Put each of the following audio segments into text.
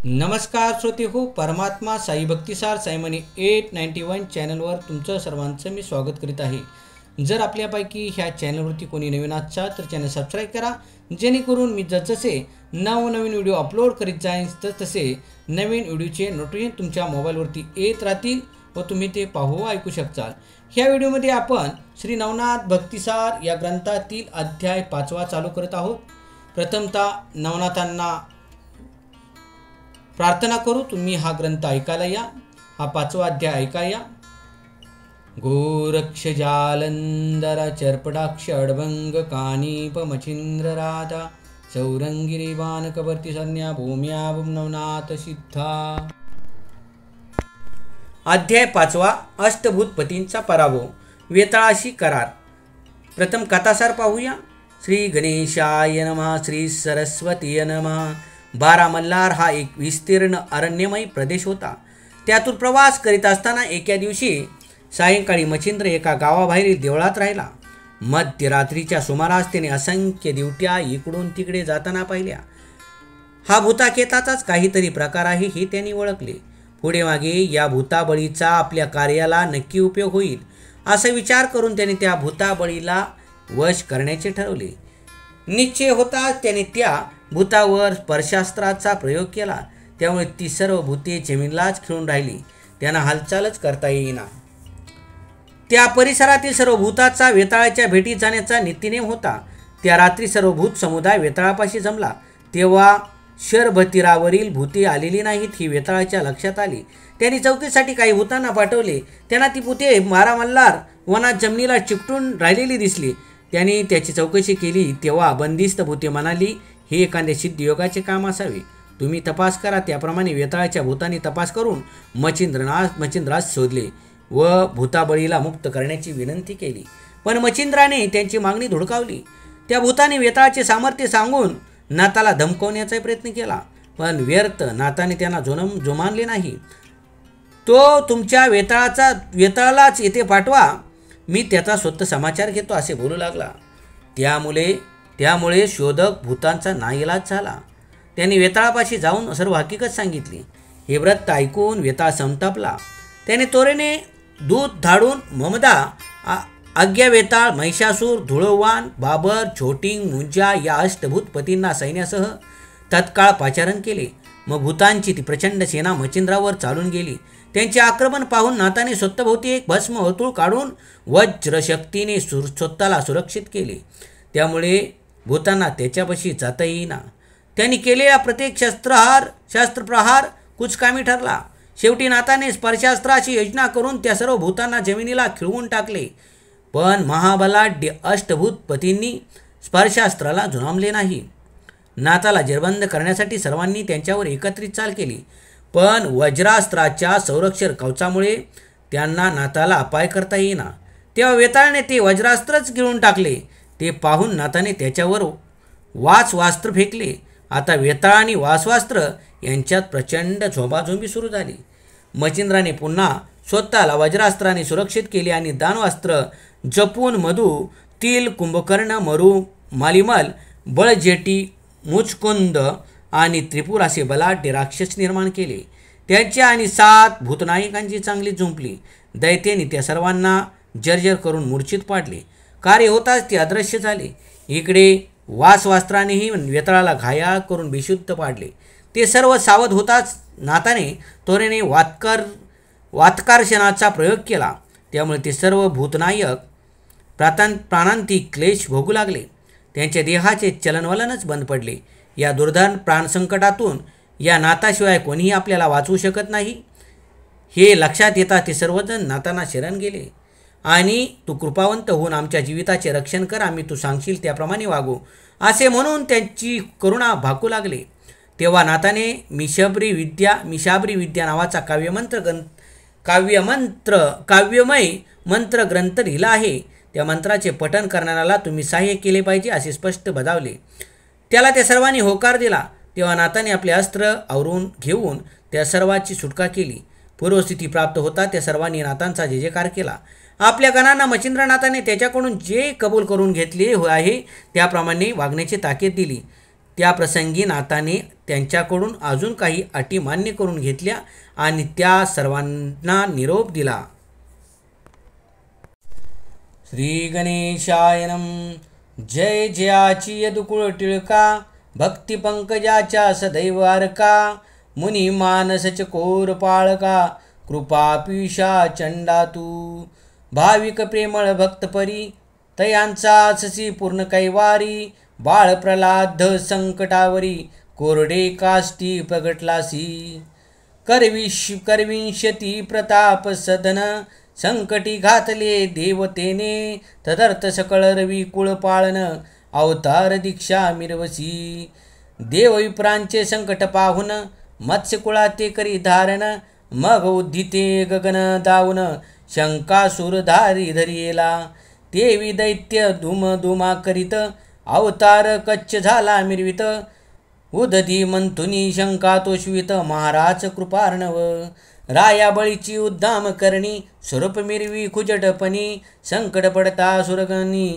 नमस्कार श्रोते हो, परमात्मा साई भक्तिसार साईमनी 891 चॅनलवर तुमचं सर्वांचं मी स्वागत करीत आहे. जर आपल्यापैकी ह्या चॅनलवरती कोणी नवीन असाल तर चॅनल सबस्क्राईब करा, जेणेकरून मी जसजसे नवनवीन व्हिडिओ अपलोड करीत जाईन तसे नवीन व्हिडिओचे नोटिफिकेशन तुमच्या मोबाईलवरती येत राहतील व तुम्ही ते पाहू ऐकू शकताल. ह्या व्हिडिओमध्ये आपण श्री नवनाथ भक्तिसार या ग्रंथातील अध्याय 5 चालू करत आहोत. प्रथमतः नवनाथांना प्रार्थना करू, तुम्ही हा ग्रंथ ऐकायला या. हा 5वा अध्याय ऐकाया. गोरक्ष जालंधर चर्पडाक्ष अडभंग कानीप मचिंद्र राधा सौरंगिरी बाण कवर्ती संज्ञा भूम्या नवनाथ सिद्धा. अध्याय 5. अष्टभूतपतींचा पराभव. वेताळाशी करार. प्रथम कथासार पाहूया. श्री गणेशाय नमः. श्री सरस्वतीय नमः. बारा मल्हार हा एक विस्तीर्ण अरण्यमय प्रदेश होता. त्यातून प्रवास करीत असताना एका दिवशी सायंकाळी मच्छिंद्र एका गावाबाहेरील देवळात राहिला. मध्यरात्रीच्या सुमारास त्याने असंख्य दिवट्या इकडून तिकडे जाताना पाहिल्या. हा भूताकेताचाच काहीतरी प्रकार आहे हे त्यांनी ओळखले. पुढे मागे या भूताबळीचा आपल्या कार्याला नक्की उपयोग होईल असा विचार करून त्याने त्या भूताबळीला वश करण्याचे ठरवले. निश्चय होता त्याने त्या भूतावर स्पर्शास्त्राचा प्रयोग केला. त्यामुळे ती सर्व भूते जमीनलाच खिळून राहिली. त्यांना हालचालच करता येईना. त्या परिसरातील सर्व भूताचा वेताळाच्या भेटीत जाण्याचा नीतिनेम होता. त्या रात्री सर्व भूत समुदाय वेताळापाशी जमला. तेव्हा शरभतीरावरील भूते आलेली नाहीत ही वेताळाच्या लक्षात आली. त्यांनी चौकीसाठी काही भूतांना पाठवले. त्यांना ती भूते बारा मल्हार वनात जमिनीला चिकटून राहिलेली दिसली. त्यांनी त्याची चौकशी केली. तेव्हा बंदिस्त भूते म्हणाली, हे एखाद्या सिद्धयोगाचे काम असावे. तुम्ही तपास करा. त्याप्रमाणे वेताळाच्या भूतांनी तपास करून मच्छिंद्रास शोधले व भूताबळीला मुक्त करण्याची विनंती केली. पण मच्छिंद्राने त्यांची मागणी धुडकावली. त्या भूताने वेताळाचे सामर्थ्य सांगून नाथाला धमकवण्याचा प्रयत्न केला, पण व्यर्थ. नाथाने त्यांना जुमानले नाही. तो तुमच्या वेताळालाच येथे पाठवा, मी त्याचा स्वतः समाचार घेतो असे बोलू लागला. त्यामुळे शोधक भूतांचा नाईलाज झाला. त्यांनी वेताळापाशी जाऊन सर्व हकीकत सांगितली. हे व्रत ऐकून वेताळ संतापला. त्याने तोरेने दूध धाडून ममदा, आज्ञा वेताळ, महिषासूर, धुळवान, बाबर, छोटिंग, मुंजा या अष्टभूतपतींना सैन्यासह तत्काळ पाचारण केले. मग भूतांची ती प्रचंड सेना मच्छिंद्रावर चालून गेली. त्यांचे आक्रमण पाहून नाथाने स्वतःभोवती एक भस्म वर्तुळ काढून वज्रशक्तीने स्वतःला सुरक्षित केले. त्यामुळे भूतांना त्याच्यापाशी जाता येईना. त्यांनी केलेला प्रत्येक शस्त्रप्रहार कुचकामी ठरला. शेवटी नाथाने स्पर्शास्त्राची योजना करून त्या सर्व भूतांना जमिनीला खिळवून टाकले. पण महाबलाढ्य अष्टभूतपतींनी स्पर्शास्त्राला जुमानले नाही. नाथाला जेरबंद करण्यासाठी सर्वांनी त्यांच्यावर एकत्रित चाल केली. पण वज्रास्त्राच्या संरक्षण कवचामुळे त्यांना नाथाला अपाय करता येईना. तेव्हा वेताळाने ते वज्रास्त्रच गिळून टाकले. ते पाहून नाथाने त्याच्यावर वासवास्त्र फेकले. आता वेताळ आणि वासवास्त्र यांच्यात प्रचंड झोंबाझोंबी सुरू झाली. मच्छिंद्राने पुन्हा स्वतःला वज्रास्त्राने सुरक्षित केले आणि दानवास्त्र जपून मधु, तिल, कुंभकर्ण, मरु, मालिमल, बळजेटी, मुचकुंद आणि त्रिपुर असे बलाढ्य राक्षस निर्माण केले. त्यांच्या आणि 7 भूतनायकांची चांगली झुंपली. दैत्याने त्या सर्वांना जर्जर करून मूर्छित पाडले. कार्य होताच ते अदृश्य झाले. इकडे वासवास्त्रानेही वेताळाला घायाळ करून बेशुद्ध पाडले. ते सर्व सावध होताच नाथाने तोरेने वातकारशनाचा प्रयोग केला. त्यामुळे ते सर्व भूतनायक प्राणांतिक क्लेश भोगू लागले. त्यांच्या देहाचे चलनवलनच बंद पडले. या दुर्धर प्राणसंकटातून या नाथाशिवाय कोणीही आपल्याला वाचवू शकत नाही हे लक्षात येता ते सर्वजण नाथांना शरण गेले आणि तू कृपावंत होऊन आमच्या जीविताचे रक्षण कर, आम्ही तू सांगशील त्याप्रमाणे वागू असे म्हणून त्यांची करुणा भाकू लागले. तेव्हा नाथाने मिशाबरी विद्या नावाचा काव्यमय मंत्र ग्रंथ लिहिला आहे. त्या मंत्राचे पठण करणाऱ्याला तुम्ही सहाय्य केले पाहिजे असे स्पष्ट बजावले. त्याला त्या सर्वांनी होकार दिला. तेव्हा नाथाने आपले अस्त्र आवरून घेऊन त्या सर्वांची सुटका केली. पूर्वस्थिती प्राप्त होता त्या सर्वांनी नाथांचा जय जयकार केला. आपल्या गणांना मच्छिंद्रनाथाने त्याच्याकडून जे कबूल करून घेतले आहे त्याप्रमाणे वागण्याची ताकीद दिली. त्या प्रसंगी नाथाने त्यांच्याकडून अजून काही अटी मान्य करून घेतल्या आणि त्या सर्वांना निरोप दिला. श्री गणेशाय नमः. जय जयाची यदुकुळ टिळका, भक्ती पंकजाच्या सदैव अर्का, मुनी मानसच कोर पाळका, कृपा पिशा चंडा तू. भाविक प्रेमळ भक्तपरी, तयांचा ससी पूर्ण कैवारी, बाळ प्रल्हाद संकटावरी, कोरडे काष्टी प्रगटलासी. करविंशती प्रताप सदन, संकटी घातले देवतेने, तदर्थ सकळ रवी कुळ पाळन, अवतार दीक्षा मिरवसी. देवविप्रांचे संकट पाहून, मत्स्यकुळाते करी धारण, मग उद्धिते गगन दावून, शंकासुरधारी धरियेला. देवी दैत्य धुमधुमा करीत, अवतार कच्छ झाला मिरवित, उदधी मंथुनी शंका तोषवित, महाराज कृपार्णव. राया बळीची उद्दाम करणी, स्वरूप मिरवी खुजटपणी, संकट पडता सुरगणी,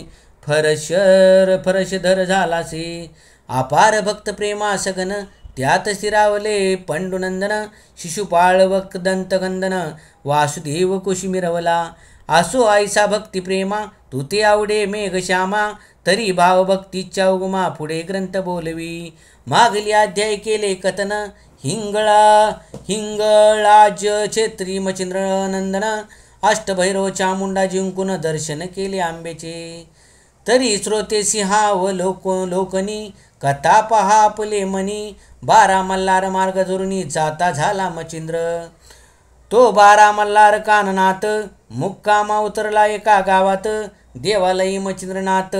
फरशधर झालासे. अपार भक्त प्रेमा सगन, त्यात स्थिरावले पंडुनंदन, शिशुपाळ दंतकंदन, वासुदेव कुशी मिरवला. असो ऐसा भक्ती प्रेमा, तू ते आवडे मेघश्यामा, तरी भावभक्तीच्या उगमा पुढे ग्रंथ बोलवी. मागली अध्याय केले कथन, हिंगळाज क्षेत्री मचिंद्र नंदन, अष्टभैरव चामुंडा जिंकून दर्शन केले आंबेचे. तरी श्रोते सिंहाव लोकनी, कथा पहा आपले मनी, 12 मल्हार मार्ग धरुणी, जाता झाला मचिंद्र. तो 12 मल्हार काननाथ, मुक्कामा उतरला एका गावात, देवालयी मचिंद्रनाथ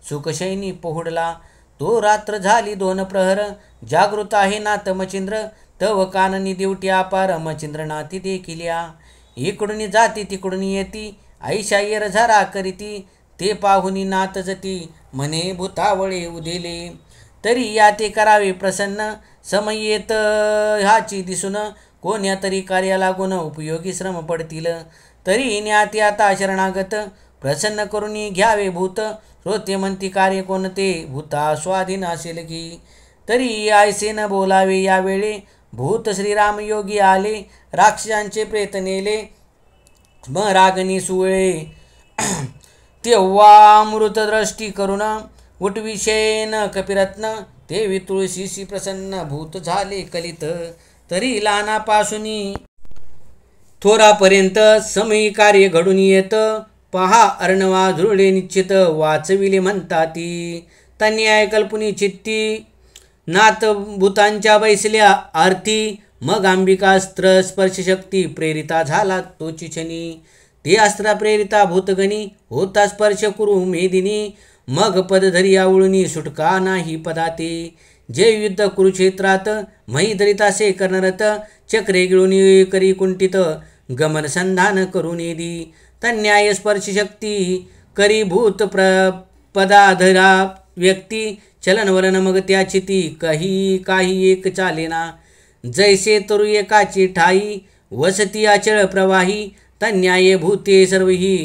सुखशयनी पोहुडला. तो रात्र झाली 2 प्रहर, जागृत आहे नाथ मचिंद्र, तव काननी दिवटी अपार, मचिंद्रनाथी देखिल्या. इकडून जाती तिकडून येती, ऐशा येर झरा करीती, ते पाहुनी नाथ जती, म्हणे भूतावळे उदेले. तरी या ते करावे प्रसन्न, समय येत ह्याची दिसून, कोण्या तरी कार्या लागून उपयोगी श्रम पडतील. तरी न्याती आता शरणागत, प्रसन्न करून घ्यावे भूत, श्रोते म्हणती कार्य कोणते, भूता स्वाधीन असेल की. तरी ऐसे न बोलावे यावेळे, भूत श्रीराम योगी आले, राक्षसांचे प्रेत नेले, रागणी सुळे. तेव्हा मृतदृष्टी करुण, उठविषेन कपिरत्न, देवी तुळशीशी प्रसन्न, भूत झाले कलित. तरी लहानापासून थोरापर्यंत समयी कार्य घडून येत, पहा अर्णवा धुरडे निश्चित, वाचविले म्हणताती. तन्याय कल्पनी चित्ती, नाथ भूतांच्या बैसल्या आरती, मग अंबिकास्त्र स्पर्शशक्ती प्रेरिता झाला तोची क्षणी. ते अस्त्रा प्रेरिता भूतगणी, होता स्पर्श कुरु मेदिनी, मग पदधरी आवळुनी, सुटका नाही पदाते. जे युद्ध कुरुक्षेत्रात, मही धरितासे कर्णरत, चक्रे गिळून करी कुंठित, गमन संधान करून येदी. तन्याय स्पर्शशक्ती करी भूत पदाधरा व्यक्ती, चलनवलन मग त्याचिती, काही एक चालेना. जैसे तरु एकाची ठाई, वसती अचळ प्रवाही, तन्याय भूते सर्वही,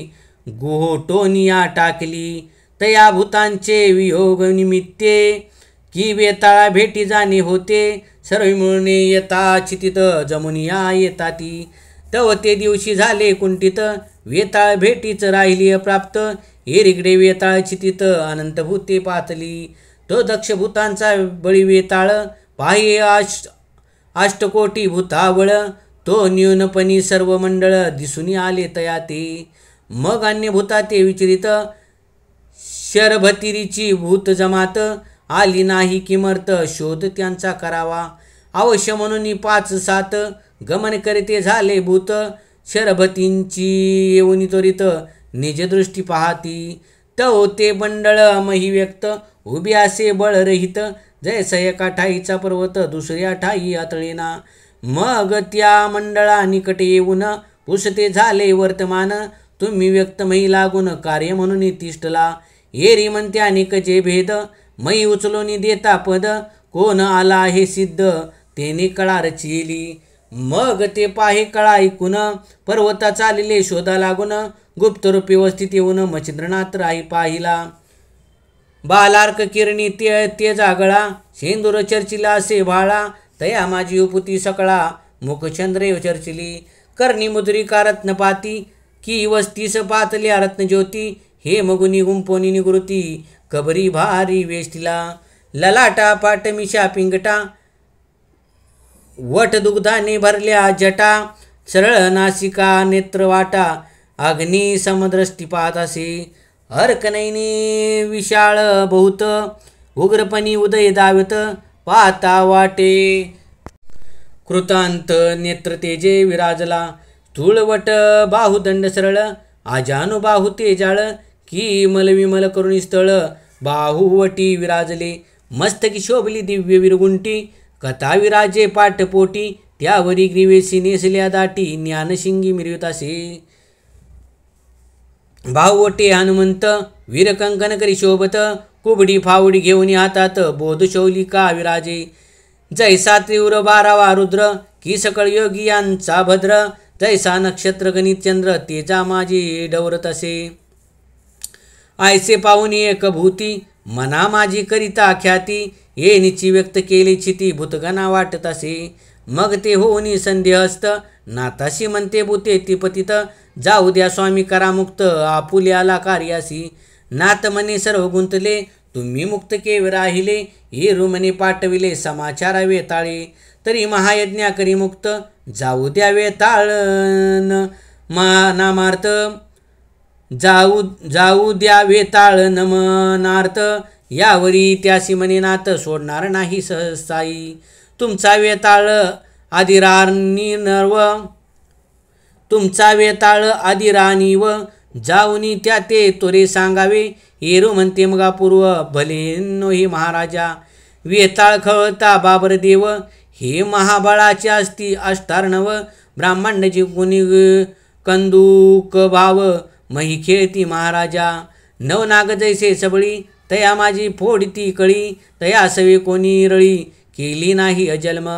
गोटोनिया टाकली. तया भूतांचे वियोग निमित्ते, की वेताळा भेटी जाणे होते, सर्व मिळून येता चितित, जमुनिया येताती. तव ते दिवशी झाले कुंठित, वेताळ भेटीच राहिली अप्राप्त, एरिकडे वेताळ चितित, अनंत भूते पातली. तो दक्ष भूतांचा बळी वेताळ, पाहि अष्टकोटी भूतावळ, तो न्यूनपणी सर्व मंडळ, दिसून आले तया ते. मग अन्य भूता ते विचरित, शरभतिरीची भूत जमात, आली नाही किमर्थ, शोध त्यांचा करावा. अवश्य म्हणून 5-7 गमन करीते झाले भूत, शरभतींची येऊन त्वरित, निजदृष्टी पाहती. तव ते मंडळ मही व्यक्त, उभी असे बळरहित, जैसा एका ठाईचा पर्वत दुसऱ्या ठाई आतळेना. मग त्या मंडळा निकट येऊन, पुसते झाले वर्तमान, तुम्ही व्यक्त मही लागून, कार्य म्हणून तिष्ठला. एरी म्हणते अनेक जे भेद, मही उचलून देता पद, कोण आला हे सिद्ध, तेने कळा रचिली. मग ते पाहे कळा ऐकून, पर्वता चालले शोधा लागून, गुप्तरूपी व्यवस्थित येऊन, मचिंद्रनाथ राही पाहिला. बालार्क किरणी ते जागळा शेंदूर चर्चिला असे भाळा तया माझी उपुती सकळा मुखचंद्रे चर्चिली कर्णी मुद्रिका रत्नपाती की वस्तीस पातल्या रत्नज्योती हे मगुनी गुंपोनी निगृती कबरी भारी वेष्टीला ललाटा पाटमिशा पिंगटा वट दुग्धाने भरल्या जटा सरळ नासिका नेत्रवाटा अग्नी समदृष्टीपात असे हरकनैनी विशाळ बहुत उग्रपणी उदय दावत पाहता वाटे कृतांत नेत्र तेजे विराजला स्थूळवट बाहुदंड सरळ आजानुबाहू तेजाळ की मलविमल करुणी स्थळ बाहुवटी विराजले मस्तकी शोभली दिव्य विरगुंटी कथा विराजे पाठपोटी त्यावरी ग्रीवेसी नेसल्या दाटी ज्ञानशिंगी मिरवितासे बाहुवटे हनुमंत वीरकंकन करी शोभत कुबडी फावडी घेऊन हातात बोधशौली का विराजे जैसा तीव्र बारावा रुद्र की सकळ योगियांचा भद्र जैसा नक्षत्र गणित चंद्र तेजा माझी डवरत असे आयसे पाहुनी एक भूती मना माझी करिता ख्याती ये निची व्यक्त केली चिती भूतगणा वाटत असे मग ते होऊनी संदेहस्त नाताशी म्हणते भूते ती पतित जाऊ द्या स्वामी करा मुक्त आपुल्याला कार्यासी नात मने सर्व गुंतले तुम्ही मुक्त केव राहिले हे रुमने पाठविले समाचारा वेताळे तरी महायज्ञा करी मुक्त जाऊ द्या वेताळ नामार्थ जाऊ द्या वेताळ नमनार्थ यावरी त्यासी मने नात सोडणार नाही सहसाई तुमचा वेताळ आदिराणी नर्व तुमचा वेताळ आदिराणी व जाऊनी त्या ते तोरे सांगावे येरू म्हणते मगा पूर्व भले नोही महाराजा वेताळ खळता बाबरदेव हे महाबळाचे असती अष्टार्णव ब्राह्मणजी गुणी कंदूक भाव मही खेळती महाराजा नवनाग जैसे सबळी तया माझी फोडती कळी तया सवे कोणी रळी केली नाही अजन्म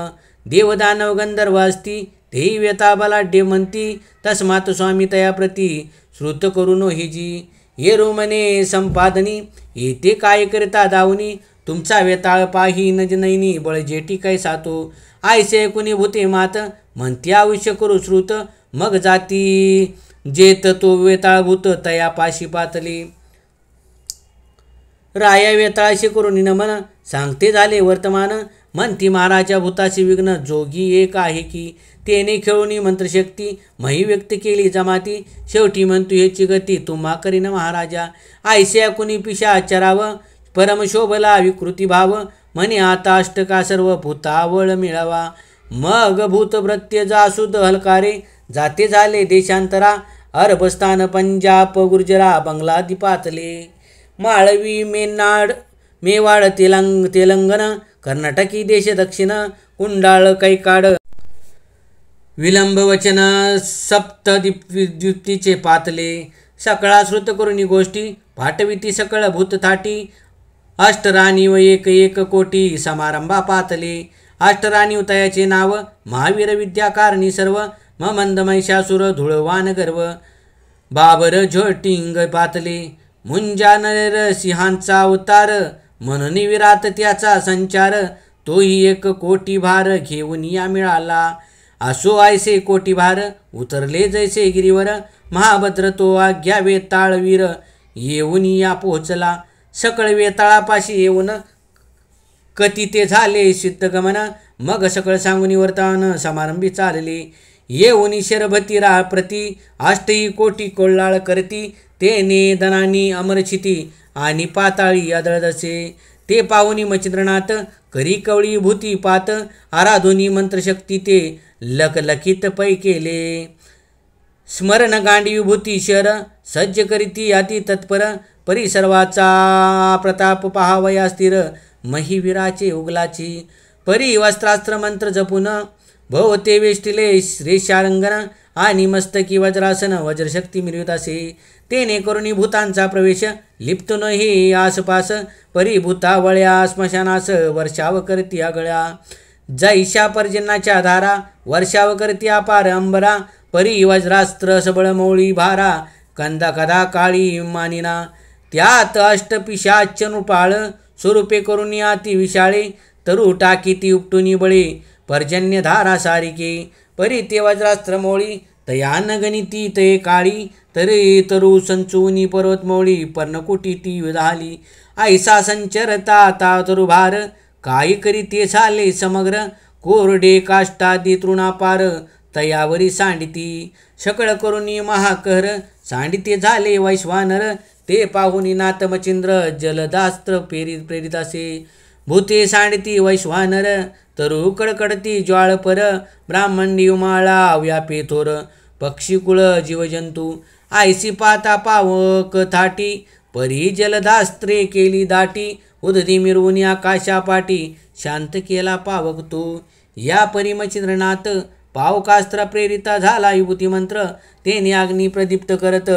देवदानव गंधर्व असती तेही व्यता बलाढ्य म्हणती तस्मात स्वामी तया प्रती श्रुत करून हिजी ये रोमने संपादनी येते काय करता दावनी तुमचा वेताळ पाही नजनैनी बळजेटी काय सातो आयसे कुणी भूते मात म्हणती आयुष्य करू श्रुत मग जाती जेत तो वेताळ भूत तया पाशी पातली राया वेताळाशी करून नमन सांगते झाले वर्तमान म्हणती महाराजा भूताशी विघ्न जोगी एक आहे की तेने खेळूनी मंत्रशक्ती मही व्यक्त केली जमाती शेवटी म्हणतू ह्याची गती तुम्हा करीन महाराजा आयस्या कुणी पिशाचराव परमशोभला विकृती भाव म्हणे आता अष्टका सर्व भूतावळ मिळावा मग भूतभृत्य जासुद हलकारे जाते झाले देशांतरा अरबस्थान पंजाब गुर्जरा बंगलादीपातले माळवी मेवाड तेलंगण कर्नाटकी देश दक्षिण कुंडाळ कैकाड विलंब वचन सप्तद्वीप्तीचे पातले सकळा श्रुत करुणी गोष्टी पाठविती सकळ भूतथाटी अष्टराणी व एक एक कोटी समारंभा पातले अष्टराणी उतयाचे नाव महावीर विद्याकारणी सर्व मंद महिषासुर धुळवान गर्व बाबर झोटिंग पातले मुंजा नर सिंहांचा अवतार म्हणून विरात त्याचा संचार तोही एक कोटी भार घेऊन या मिळाला असो आयसे कोटी भार उतरले जैसे गिरीवर महाभद्र तो आज्ञा वेताळवीर येऊन या पोहोचला सकळ वेताळापाशी येऊन कती ते झाले सिद्धगमन मग सकळ सांगुनी वर्तमान समारंभी चालले येऊनी शरभती रा प्रती अष्टही कोटी कोल्लाळ करती तेने दनानी अमरचिती आणि पाताळी आदळदसे ते पाहुनी मचिंद्रनाथ करी कवळी भूती पात आराधुनी मंत्रशक्ती ते लकलकित पै केले स्मरण गांडी विभूती शर सज्ज करीती अति तत्पर परी सर्वाचा प्रताप पहावया स्थिर महिवीराचे उगलाची परी वस्त्रास्त्र मंत्र जपून भवते वेष्टिले रेषारंगन आणि मस्तकी वज्रासन वज्रशक्ती मिळवितासे तेने करुणी भूतांचा प्रवेश लिप्त नही आसपास परी भूतावळ्या स्मशानास वर्षाव करती आगळ्या जैशा पर्जन्याच्या धारा वर्षाव करती अपार अंबरा परी वज्रास्त्र सबळ मौळी भारा कंदा कदा काळी मानिना त्यात अष्टपिशाच नृपाळ स्वरूपे करून अति विशाळे तरु टाकी ती उपटुनी बळे पर्जन्यधारा सारिके परी ते वज्रास्त्र मोळी तयान गणिती ते काळी तरी तरु संचुनी पर्वतमोळी पर्णकुटी ती विधाली ऐसा संचरता ता तरुभार काही करी ते झाले समग्र कोरडे काष्टादी तृणापार तयावरी सांडिती शकळ करुणी महाकहर सांडिते झाले वैश्वानर ते पाहुनी नाथ मचिंद्र जलदास्त्र प्रेरित असे भूते सांडिती वैश्वानर तरु कडकडती ज्वाळपर ब्राह्मणी उमाळा व्यापे थोर पक्षीकुळ जीवजंतू आयसी पाता पावक थाटी परी जलदास्त्रे केली दाटी उदधी मिरवून आकाशापाटी शांत केला पावक तो या परी मचिंद्रनाथ पावकास्त्र प्रेरिता झाला विभूती मंत्र तेने अग्नी प्रदीप्त करत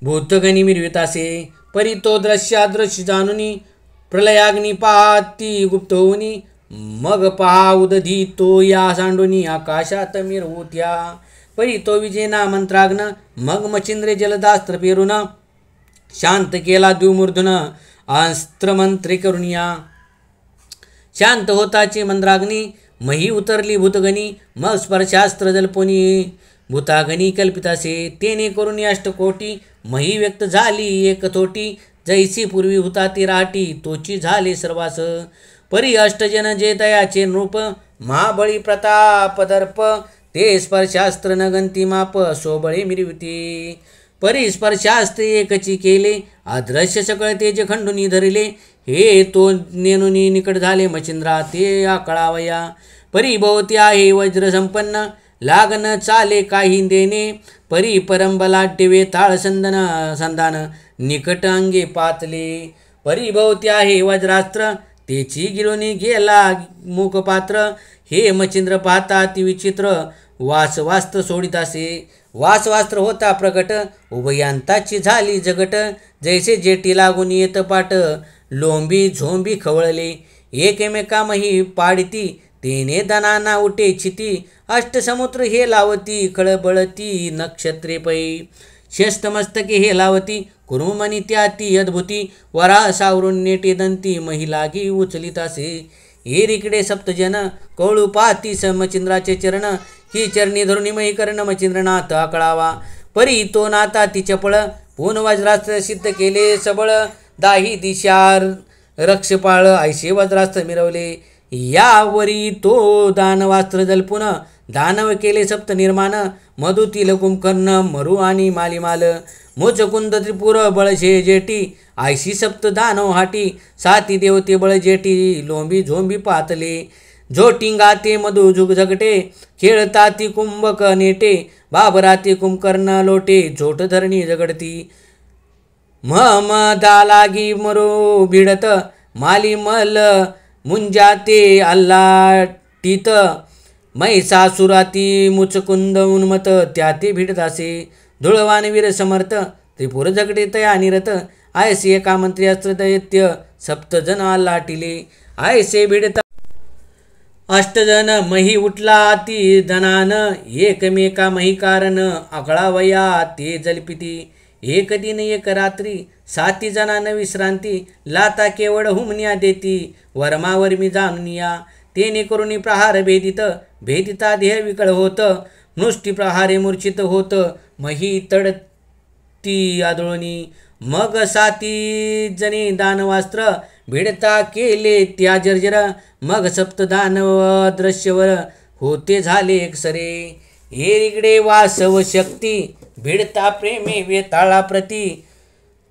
भूतगणी मिरवितासे परी तो दृश्यादृश्य जाणुनी प्रलयाग्नी पाहती गुप्त होऊनी मग पहा उदधी तो या सांडुनी आकाशात मिरवूत्या परी तो विजेना मंत्राग्न मग मचिंद्रे जलदास्त्र पेरून शांत केला द्विमूर्धन अस्त्रमंत्रे करुनिया शांत होताची मंद्राग्नी मही उतरली भूतगणी मग स्पर्शास्त्र जल्पोनी भूतागणी कल्पितासे तेने करुणी अष्टकोटी मही व्यक्त झाली एक थोटी जैसी पूर्वी होता ती राटी तोची झाले सर्वास परी अष्टजन जे दयाचे नृप महाबळी प्रताप दर्प ते स्पर्शास्त्र नगंती माप सोबळे मिरविते परी स्पर्शास्त्र एकची केले अदृश्य सकळ तेज खंडुनी धरले हे तो नेनुनी निकट झाले मचिंद्रा ते आकळावया परी भोवती आहे वज्र संपन्न लागन चाले काही देणे परी परंबलाट्य वेताळ संधान निकट अंगे पातले परी भोवती आहे वज्रास्त्र तेची गिळूनी गेला मुखपात्र हे मचिंद्र पाहता ती विचित्र वासवास्त्र सोडित असे वासवास्त्र होता प्रकट उभयांताची झाली जगट जैसे जेटी लागून येत पाट लोंबी झोंबी खवळले एकमेकामही पाडिती तेने दनाना उठे छिती अष्टसमुद्र हे लावती खळबळती नक्षत्रे पै शेष्टमस्तके हे लावती कुरुमणी त्या ती अद्भुती वरा सावरून नेटे दंती महिलागी उचलित असे एरिकडे सप्तजन कवळू पाहती समचिंद्राचे चरण ही चरणी धरुणी मही कर्ण मचिंद्रनाथ आकळावा परी तो नाता ती चपळ पून वज्रास्त्र सिद्ध केले सबळ दाही दिशार रक्षपाळ ऐसे वज्रास्त्र मिरवले यावरी तो दानवास्त्र जल्पुन दानव केले सप्त निर्माण मधुतील कुंभकर्ण मरु आणि मालिमाल मुचकुंद त्रिपुर बळशे जेटी ऐशी सप्त दानव हाटी साती देवते बळ जेटी लोंबी झोंबी पातले झोटिंगा ते मधु जुग झगटे खेळता ती कुंभक नेटे बाबराती कुंभकर्ण लोटे झोट धरणी झगडती महमदा लागी मरो भिडत मालिमल मुंजाते अल्लाटीत मैसासुराती मुचकुंद उन्मत त्याते भिडत असे धुळवानवीर समर्थ त्रिपुर झगडे तया निरत आयसे एका मंत्री अस्त्र दैत्य सप्तजन लाटिले आयसे भिडता अष्टजन मही उठला ती धनान एकमेका मही कारण आकळावया ते जलपिती एक दिन एक रात्री 7 जणांना विश्रांती लाता केवळ हुमनिया देती वर्मावर्मी जाणूनिया तेने करुणी प्रहार भेदिता देह विकळ होत मृष्टी प्रहारे मूर्छित होत मही तडती आदळणी मग 7 जणी दानवास्त्र भिडता केले त्या जर्जर मग सप्त दानव दृश्यवर होते झाले एकसरे एरिकडे वासव शक्ती भिडता प्रेमे वेताळा प्रती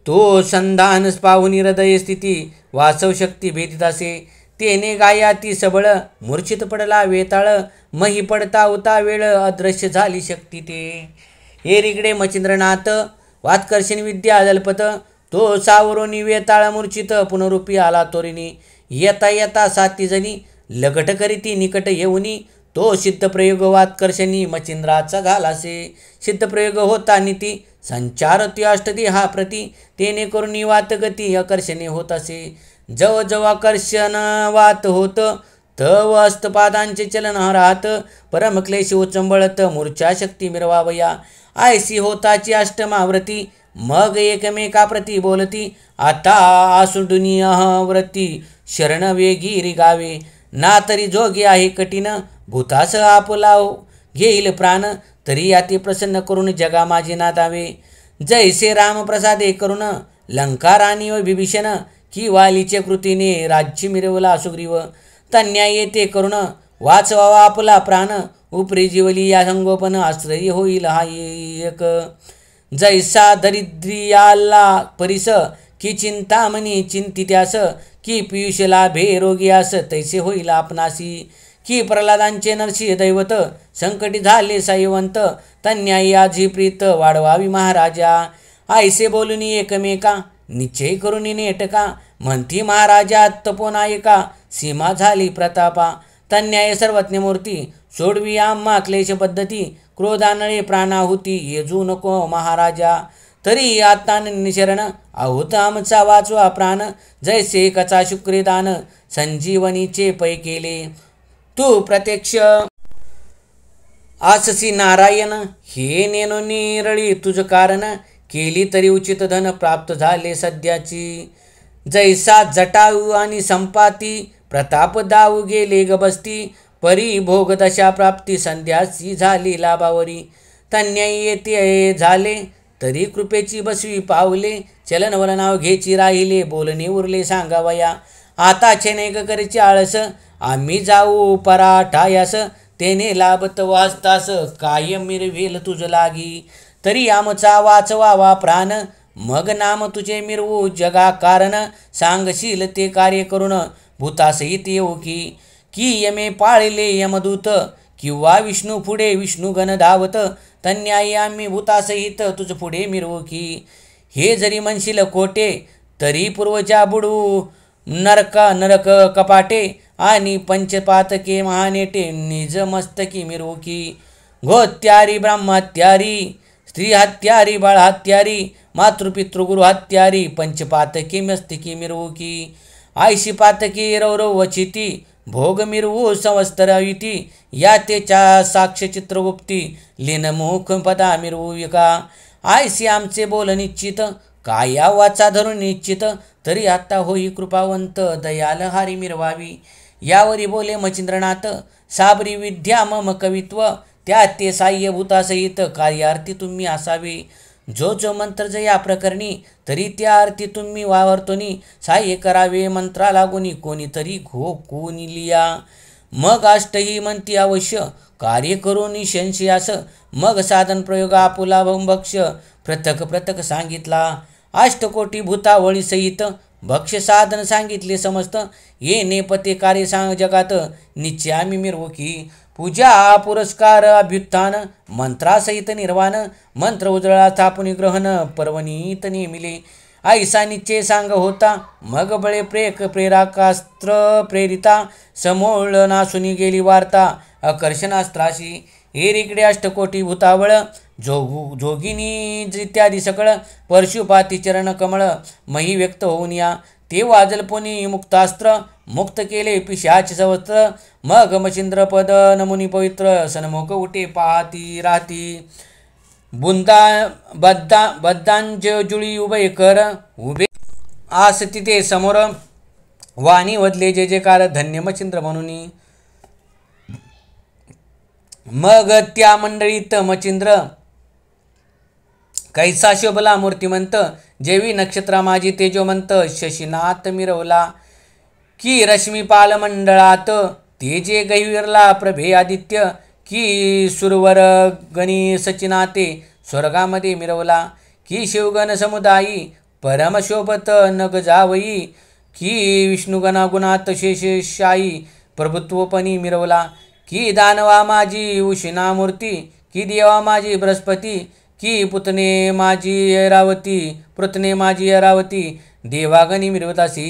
तो संधान पाहुनी हृदय स्थिती वासव शक्ती भेदित असे तेने गाया ती सबळ मूर्छित पडला वेताळ मही पडता होता वेळ अदृश्य झाली शक्ती ते एरिकडे मचिंद्रनाथ वात्कर्षण विद्या जल्पत तो सावरोनी वेताळ मूर्छित पुनरुपी आला तोरिणी येता येता 7 जणी लगट करीती निकट येऊनी तो सिद्धप्रयोग वात्कर्षणी मचिंद्राचा झालासे सिद्धप्रयोग होता नीती संचारती अष्टदी हा प्रती तेने करुणी वातगती आकर्षणे होत असे जव जव आकर्षण वात होत तव अस्तपादांचे चलन राहत परमक्लेश उचंबळत मूर्छा शक्ती मिरवावया आयसी होताची अष्टमावृती मग एकमेकाप्रती बोलती, आता आसुडुनी व्रती शरण वेगी रिगावे. ना तरी जोगी आहे कठीण, भूतास आपला घेईल प्राण. तरी अति प्रसन्न करून जगा माझे नादावे. जैसे रामप्रसादे करुण लंका राणी व विभीषण, की वालीच्या कृतीने राज्य मिरवला सुग्रीव. तन्या येते करुण वाचवावा आपला प्राण, उपरी जीवली या संगोपन आश्रय होईल हा एक. जैसा दरिद्रियाला परिस, की चिंतामणी चिंतित्यास, की पियुष लाभे रोगियास तैसे होईल आपणासी. की प्रल्हादांचे नरसिंह दैवत, संकटी झाले सायवंत. तन्यायी आजी प्रीत वाढवावी महाराजा. आयसे बोलून एकमेका निश्चय करून नेटका, म्हणती महाराजा तपोनायका सीमा झाली प्रतापा. तन्याय सर्वज्ञ मूर्ती सोडवी आम्हा क्लेश पद्धती, क्रोधानळे प्राणाहुती येजू नको महाराजा. तरी आता निशरण आहुत आमचा वाचवा प्राण, जैसे कचा शुक्रिदान संजीवनीचे पै केले. तू प्रत्यक्ष आससी नारायण, हे नेनो निरळी तुझ कारण. केली तरी उचित धन प्राप्त झाले सध्याची. जैसा जटाऊ आणि संपाती, प्रताप दाऊ गेले गबस्ती. परी भोग दशा प्राप्ती संध्यासी झाली लाभावरी. तन्यायी येते झाले तरी कृपेची बसवी पावले. चलन वलनाव घेची राहिले, बोलणे उरले सांगावया. आता छेनेक करची आळस, आम्ही जाऊ पराठायास. तेने लाभत वाचतास, काय मिरवेल तुझ लागी. तरी आमचा वाचवावा प्राण, मग नाम तुझे मिरवू जगा कारण. सांगशील ते कार्य करून भूतासहित येऊ की यमे पाळले यमदूत, किंवा विष्णू पुढे विष्णुगण धावत. तन्यायी आम्ही भूतासहित तुझ पुढे मिरवू की. हे जरी म्हणशील खोटे, तरी पूर्वजा बुडू नरक कपाटे. आणि पंचपातके महानेटे निज मस्तकी मिरवू की. गोहत्यारी ब्रह्महत्यारी, स्त्री हत्यारी बाळ हत्यारी, मातृपितृगुरु हत्यारी पंचपातकी मस्तकी मिरवू की. आयशी पातकी रौरव वचिती, भोग मिरवू संवस्तराविती. या तेच्या साक्ष चित्रगुप्ती, लीनमुख पदा मिरवू विका. आयशी आमचे बोल निश्चित, काया वाचा धरून निश्चित. तरी आता होई कृपावंत, दयाल हारी मिरवावी. यावरी बोले मचिंद्रनाथ, साबरी विद्या मम कवित्व. त्या ते साह्य भूतासहित कार्यार्थी तुम्ही असावे. जो मंत्र जया प्रकरणी, तरी त्या अर्थी तुम्ही वावरतोनी. साह्य करावे मंत्रा लागोनी, कोणीतरी कोणी लिया. मग अष्टही म्हणती अवश्य, कार्य करून संशयास. मग साधन प्रयोग आपुला भक्ष, पृथक सांगितला. अष्टकोटी भूतावळी सहित भक्ष साधन सांगितले समस्त. ये नेपते कार्य सांग जगात, निश्चय आम्ही मिरवू की. पूजा पुरस्कार अभ्युत्थान, मंत्रासहित निर्वाण. मंत्र उजळा स्थापुनी ग्रहण, पर्वणीत नेमिले. ऐसा निश्चय सांग होता, मग बळे प्रेरकास्त्र प्रेरिता. समूळ नासुनी गेली वार्ता, आकर्षणास्त्राशी. एरिकडे अष्टकोटी भूतावळ, जोगिनी इत्यादी सकळ. परशुपाती चरण कमळ, मही व्यक्त होऊन या. ते वाजलपुनी मुक्तास्त्र, मुक्त केले पिशाच सवस्त्र. मग मचिंद्र पद नमुनी पवित्र, सन्मुख उठे पाहती राहती. बद्धांजुळी उभे कर, उभे आस तिथे समोर. वाणी वदले जय जयकार, धन्य मचिंद्र म्हणून. मग त्या मंडळीत मचिंद्र कैसा शोभला मूर्तिमंत. जेवी नक्षत्रा माझी तेजोमंत, शशीनाथ मिरवला की रश्मीपाल मंडळात. तेजे गहिरला प्रभे आदित्य, की सुरवर गणी सचिनाते स्वर्गामध्ये मिरवला. की शिवगण समुदायी परमशोभत नग जावई. की विष्णुगणा गुणात शेषशायी प्रभुत्वपणी मिरवला. की दानवा माझी उष्णा मूर्ती, की देवा माझी बृहस्पती. की पुतने माझी ऐरावती, देवागणी मिरवतासी.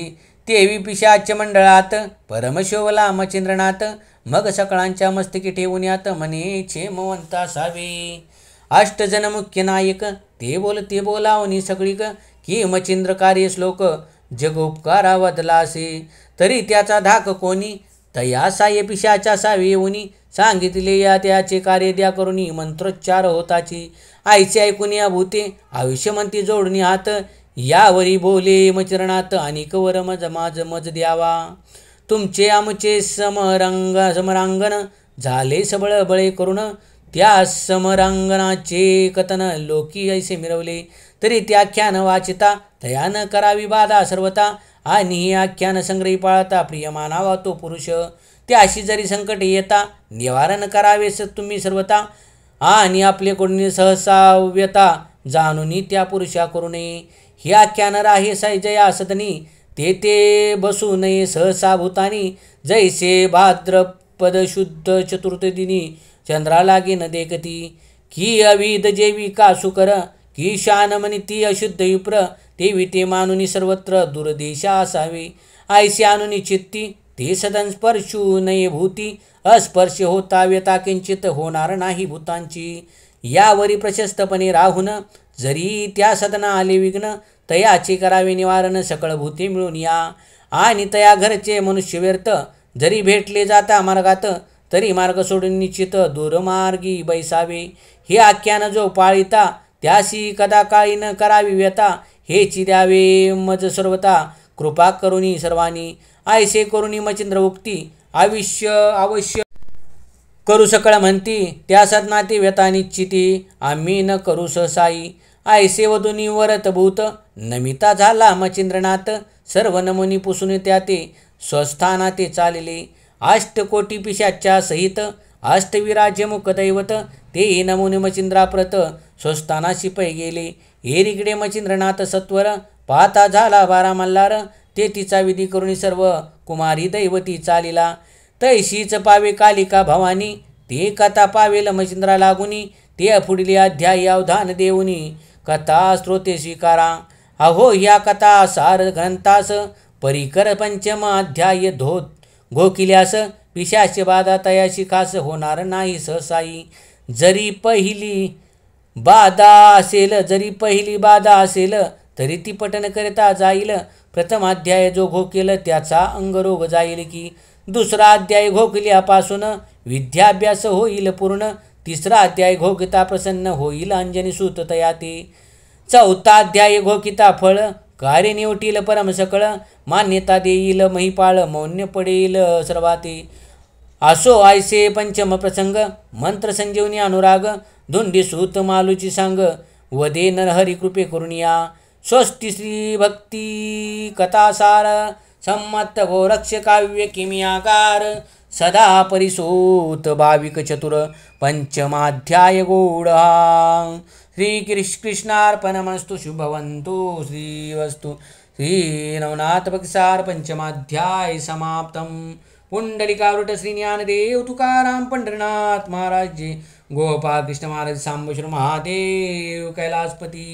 तेवी पिशाच मंडळात, परमशोभला मचिंद्रनाथ. मग सकळांच्या मस्तकी ठेवून यात, म्हणे क्षेमवंत असावे. अष्टजन मुख्य नायक, ते बोलावनी सगळीक. की मचिंद्र कार्य श्लोक, जग उपकारा वदला असे. तरी त्याचा धाक कोणी, तया साय पिशाचा सावे येऊनी. सांगितले या त्याचे कार्य द्या करुणी मंत्रोच्चार होताची. आईचे ऐकून या भूते आयुष्यमंती जोडणी हात. यावरी बोले मचरणात अनिक वर मज द्यावा. तुमचे आमचे समरांगण झाले सबळ बळे करून. त्या समरांगणाचे कथन लोकी ऐसे मिरवले. तरी ते आख्यान वाचिता तयान करावी बाधा सर्वता. आणि हे आख्यान संग्रही पाळता प्रिय मानावा तो पुरुष. त्याशी जरी संकट येता निवारण करावेस तुम्ही सर्वता. आणि आपलेकडून सहसा व्यता जाणून त्या पुरुषा करू नये. हे आख्यान राहे जया सदनी ते बसू नये सहसा भूतानी. जैसे भाद्रपद शुद्ध चतुर्थदिनी चंद्रा लागे न देखती. की अविध जेवी का सुकर की शानमनी ती अशुद्ध विप्र. तेवी ते मानुनी सर्वत्र दुर्देशा असावे. ऐसे आणुनी चित्ती ते सदन स्पर्शू नये भूती. अस्पर्श होता व्यता किंचित होणार नाही भूतांची. यावरी प्रशस्तपणे राहून जरी त्या सदना आले विघ्न. तयाचे करावे निवारण सकळ भूते मिळून या. आणि तया घरचे मनुष्य व्यर्थ जरी भेटले जाता मार्गात. तरी मार्ग सोडून निश्चित दूरमार्गी बैसावे. हे आख्यान जो पाळिता त्यासी कदा काळी न करावी व्यता. हेची द्यावे मज सर्वता कृपा करुणी सर्वांनी. ऐसे करुणी मचिंद्र उक्ती अवश्य करू सकळ म्हणती. त्या सदनाती व्यता निश्चिती आम्ही न करू सहसाई. ऐसे वधुनी वरत भूत नमिता झाला मचिंद्रनाथ. सर्व नमुनी पुसून त्या ते स्वस्थाना ते चालले. अष्टकोटी पिशाच्या सहित अष्टविराज्य मुखदैवत. ते नमुने मचिंद्राप्रत स्वस्थानाशी पै गेले. एरिकडे मचिंद्रनाथ सत्वर पाहता झाला बारा मल्हार. ते तिचा विधी करून सर्व कुमारी दैवती चालिला. तैशीच पावे कालिका भवानी ते कथा पावेल मचिंद्रा लागुनी. ते पुढील अध्यायी अवधान देऊनी कथा स्त्रोते स्वीकारा. अहो या कथा सार ग्रंथास परिकर पंचम अध्याय घोकिल्यास. पिशाच बाधा तयाशी खास होणार नाही सहसाई. जरी पहिली बाधा असेल तरी ती पठन करता जाईल. प्रथम अध्याय जो घोकेल त्याचा अंगरोग जाईल की. दुसरा अध्याय घोकल्यापासून विद्याभ्यास होईल पूर्ण. तिसरा अध्याय घोकिता प्रसन्न होईल अंजनी सूत तया ते. चौथा अध्याय घोकिता फळ कार्य निवटील परम सकळ. मान्यता देईल महिपाळ मौन्य पडेल सर्वाते. असो ऐसे पंचम प्रसंग मंत्र संजीवनी अनुराग. धुंडी सूत मालूची सांग वदे नरहरी कृपे करुणिया. स्वस्ति श्री भक्ती कथासार सम्मत गोरक्ष काव्य किमियाकार. सदा परिसूत भाविक चतुर पंचमाध्याय गूढा. श्रीकृष्णार्पणमस्तु शुभवन्तु श्रीवस्तु. श्री नवनाथ भक्तिसार पंचमाध्याय समाप्तम. पुंडलिकावृत श्री ज्ञानदेव तुकाराम पंढरीनाथ महाराज जी. गोपाळ कृष्ण महाराज सांबेश्वर महादेव कैलासपती.